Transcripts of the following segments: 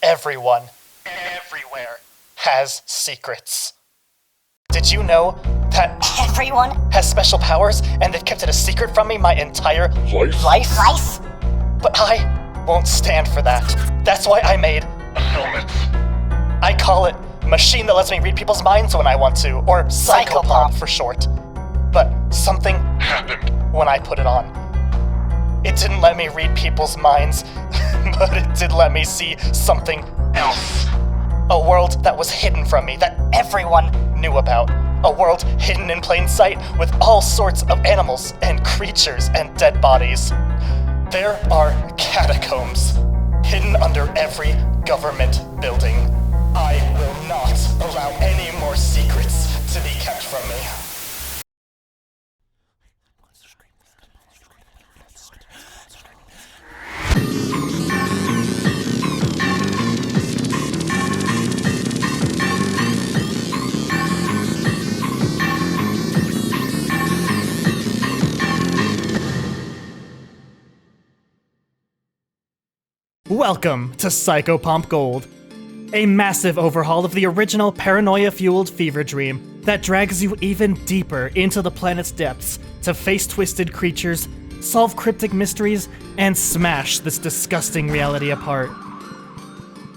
Everyone, everywhere, has secrets. Did you know that everyone has special powers and they've kept it a secret from me my entire life? But I won't stand for that. That's why I made a helmet. I call it Machine That Lets Me Read People's Minds When I Want To, or Psychopomp for short. But something happened when I put it on. It didn't let me read people's minds, but it did let me see something else. A world that was hidden from me, that everyone knew about. A world hidden in plain sight with all sorts of animals and creatures and dead bodies. There are catacombs hidden under every government building. I will not allow any more secrets to be kept from me. Welcome to Psychopomp Gold, a massive overhaul of the original Paranoia-Fueled fever dream that drags you even deeper into the planet's depths to face twisted creatures, solve cryptic mysteries, and smash this disgusting reality apart.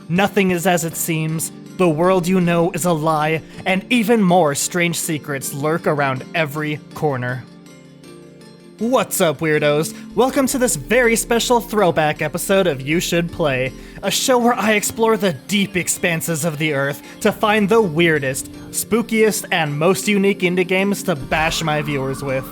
Nothing is as it seems, the world you know is a lie, and even more strange secrets lurk around every corner. What's up, weirdos? Welcome to this very special throwback episode of You Should Play, a show where I explore the deep expanses of the earth to find the weirdest, spookiest, and most unique indie games to bash my viewers with.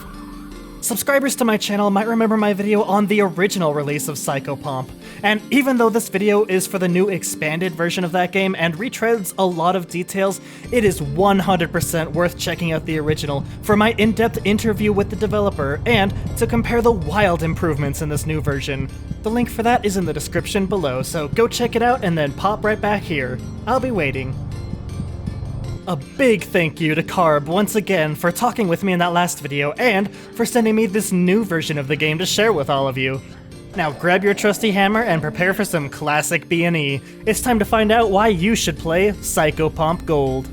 Subscribers to my channel might remember my video on the original release of Psychopomp, and even though this video is for the new expanded version of that game and retreads a lot of details, it is 100% worth checking out the original for my in-depth interview with the developer and to compare the wild improvements in this new version. The link for that is in the description below, so go check it out and then pop right back here. I'll be waiting. A big thank you to Carb once again for talking with me in that last video and for sending me this new version of the game to share with all of you. Now grab your trusty hammer and prepare for some classic B&E. It's time to find out why you should play Psychopomp Gold.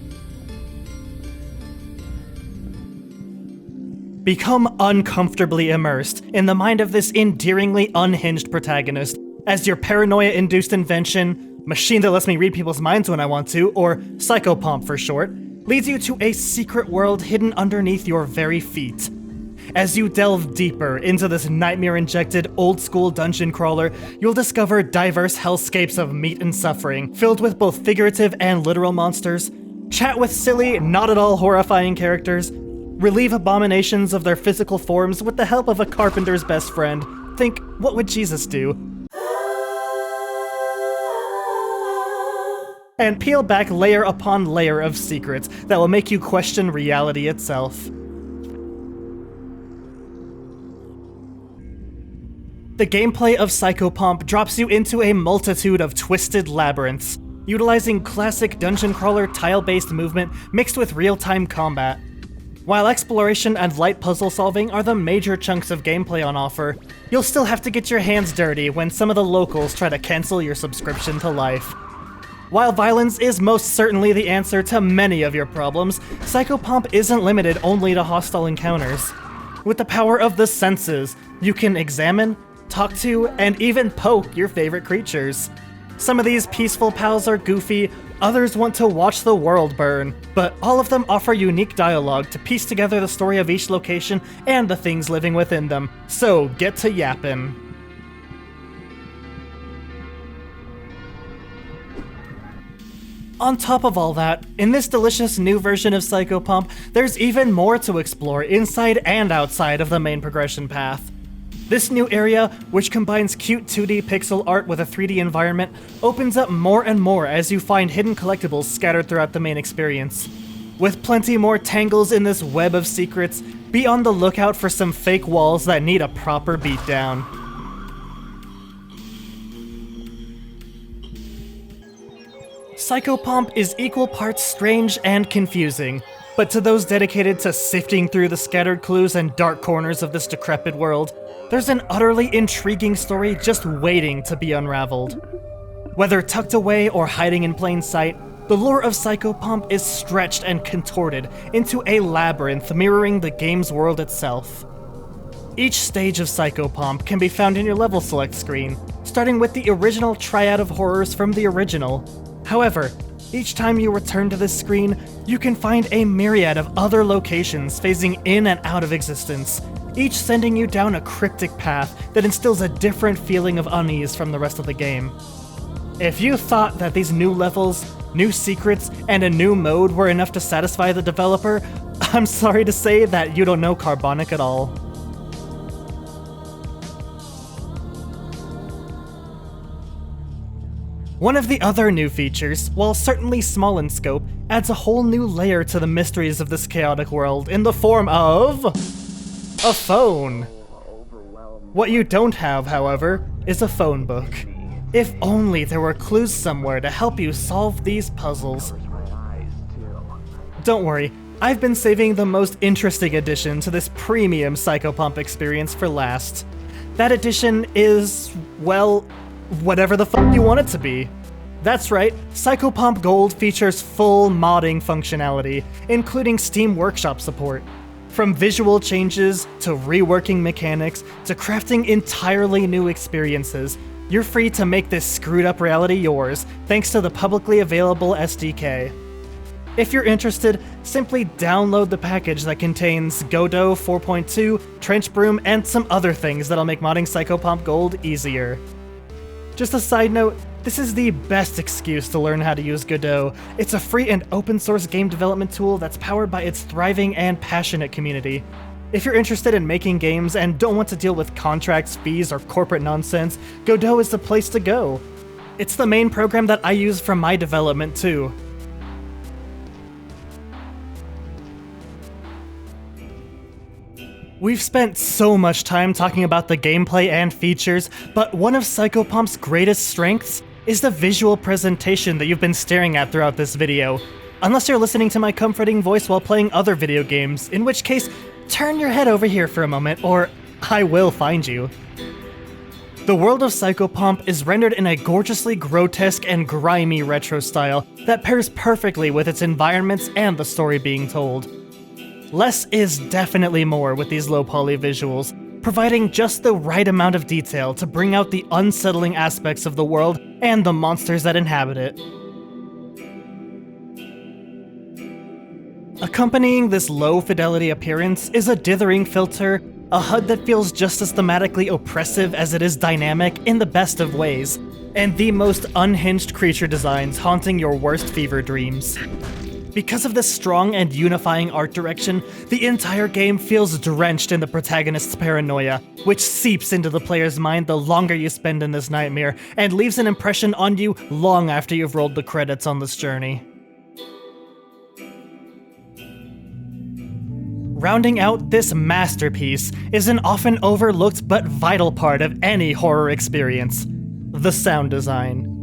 Become uncomfortably immersed in the mind of this endearingly unhinged protagonist as your paranoia-induced invention, Machine That Lets Me Read People's Minds When I Want To, or Psychopomp for short, leads you to a secret world hidden underneath your very feet. As you delve deeper into this nightmare-injected, old-school dungeon crawler, you'll discover diverse hellscapes of meat and suffering, filled with both figurative and literal monsters, chat with silly, not-at-all horrifying characters, relieve abominations of their physical forms with the help of a carpenter's best friend. Think, what would Jesus do? And peel back layer upon layer of secrets that will make you question reality itself. The gameplay of Psychopomp drops you into a multitude of twisted labyrinths, utilizing classic dungeon crawler tile-based movement mixed with real-time combat. While exploration and light puzzle solving are the major chunks of gameplay on offer, you'll still have to get your hands dirty when some of the locals try to cancel your subscription to life. While violence is most certainly the answer to many of your problems, Psychopomp isn't limited only to hostile encounters. With the power of the senses, you can examine, talk to, and even poke your favorite creatures. Some of these peaceful pals are goofy, others want to watch the world burn, but all of them offer unique dialogue to piece together the story of each location and the things living within them. So get to yappin'. On top of all that, in this delicious new version of Psychopomp, there's even more to explore inside and outside of the main progression path. This new area, which combines cute 2D pixel art with a 3D environment, opens up more and more as you find hidden collectibles scattered throughout the main experience. With plenty more tangles in this web of secrets, be on the lookout for some fake walls that need a proper beatdown. Psychopomp is equal parts strange and confusing, but to those dedicated to sifting through the scattered clues and dark corners of this decrepit world, There's an utterly intriguing story just waiting to be unraveled. Whether tucked away or hiding in plain sight, the lore of Psychopomp is stretched and contorted into a labyrinth mirroring the game's world itself. Each stage of Psychopomp can be found in your level select screen, starting with the original triad of horrors from the original. However, each time you return to this screen, you can find a myriad of other locations phasing in and out of existence, each sending you down a cryptic path that instills a different feeling of unease from the rest of the game. If you thought that these new levels, new secrets, and a new mode were enough to satisfy the developer, I'm sorry to say that you don't know Carbonic at all. One of the other new features, while certainly small in scope, adds a whole new layer to the mysteries of this chaotic world in the form of a phone. What you don't have, however, is a phone book. If only there were clues somewhere to help you solve these puzzles. Don't worry, I've been saving the most interesting addition to this premium Psychopomp experience for last. That addition is, well, whatever the fuck you want it to be. That's right, Psychopomp Gold features full modding functionality, including Steam Workshop support. From visual changes, to reworking mechanics, to crafting entirely new experiences, you're free to make this screwed up reality yours, thanks to the publicly available SDK. If you're interested, simply download the package that contains Godot 4.2, Trench Broom, and some other things that'll make modding Psychopomp Gold easier. Just a side note, this is the best excuse to learn how to use Godot. It's a free and open source game development tool that's powered by its thriving and passionate community. If you're interested in making games and don't want to deal with contracts, fees, or corporate nonsense, Godot is the place to go. It's the main program that I use for my development too. We've spent so much time talking about the gameplay and features, but one of Psychopomp's greatest strengths is the visual presentation that you've been staring at throughout this video. Unless you're listening to my comforting voice while playing other video games, in which case, turn your head over here for a moment, or I will find you. The world of Psychopomp is rendered in a gorgeously grotesque and grimy retro style that pairs perfectly with its environments and the story being told. Less is definitely more with these low-poly visuals, providing just the right amount of detail to bring out the unsettling aspects of the world and the monsters that inhabit it. Accompanying this low-fidelity appearance is a dithering filter, a HUD that feels just as thematically oppressive as it is dynamic in the best of ways, and the most unhinged creature designs haunting your worst fever dreams. Because of this strong and unifying art direction, the entire game feels drenched in the protagonist's paranoia, which seeps into the player's mind the longer you spend in this nightmare, and leaves an impression on you long after you've rolled the credits on this journey. Rounding out this masterpiece is an often overlooked but vital part of any horror experience: the sound design.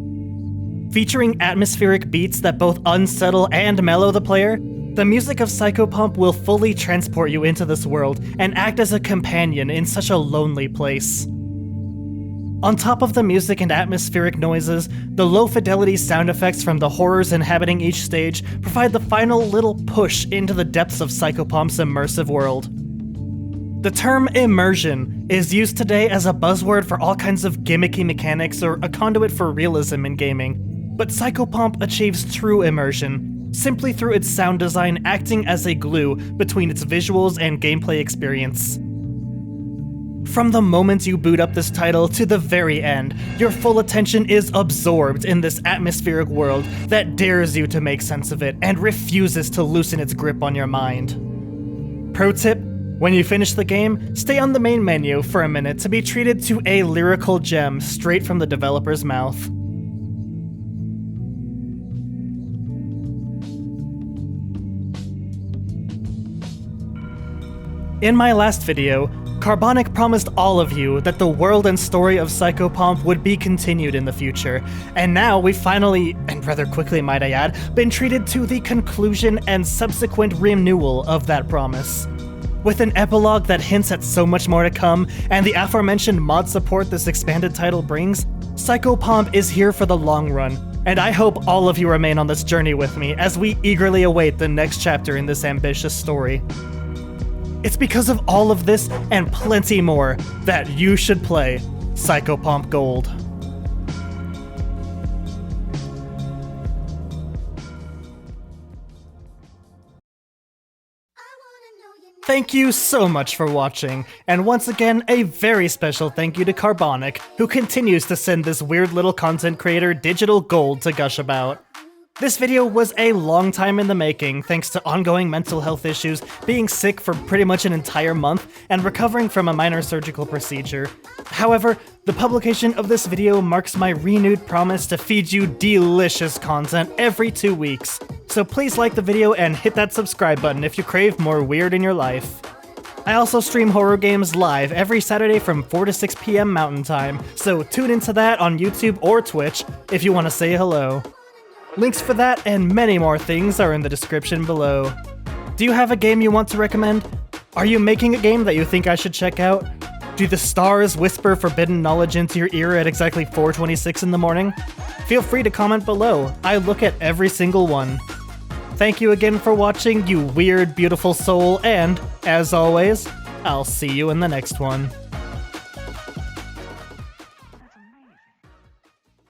Featuring atmospheric beats that both unsettle and mellow the player, the music of Psychopomp will fully transport you into this world and act as a companion in such a lonely place. On top of the music and atmospheric noises, the low-fidelity sound effects from the horrors inhabiting each stage provide the final little push into the depths of Psychopomp's immersive world. The term immersion is used today as a buzzword for all kinds of gimmicky mechanics or a conduit for realism in gaming, but Psychopomp achieves true immersion, simply through its sound design acting as a glue between its visuals and gameplay experience. From the moment you boot up this title to the very end, your full attention is absorbed in this atmospheric world that dares you to make sense of it and refuses to loosen its grip on your mind. Pro tip: when you finish the game, stay on the main menu for a minute to be treated to a lyrical gem straight from the developer's mouth. In my last video, Carbonic promised all of you that the world and story of Psychopomp would be continued in the future, and now we've finally, and rather quickly might I add, been treated to the conclusion and subsequent renewal of that promise. With an epilogue that hints at so much more to come, and the aforementioned mod support this expanded title brings, Psychopomp is here for the long run, and I hope all of you remain on this journey with me as we eagerly await the next chapter in this ambitious story. It's because of all of this and plenty more that you should play Psychopomp Gold. Thank you so much for watching, and once again, a very special thank you to Carbonic, who continues to send this weird little content creator digital gold to gush about. This video was a long time in the making thanks to ongoing mental health issues, being sick for pretty much an entire month, and recovering from a minor surgical procedure. However, the publication of this video marks my renewed promise to feed you delicious content every 2 weeks. So please like the video and hit that subscribe button if you crave more weird in your life. I also stream horror games live every Saturday from 4 to 6 PM Mountain Time, so tune into that on YouTube or Twitch if you want to say hello. Links for that and many more things are in the description below. Do you have a game you want to recommend? Are you making a game that you think I should check out? Do the stars whisper forbidden knowledge into your ear at exactly 4:26 in the morning? Feel free to comment below. I look at every single one. Thank you again for watching, you weird, beautiful soul, and, as always, I'll see you in the next one.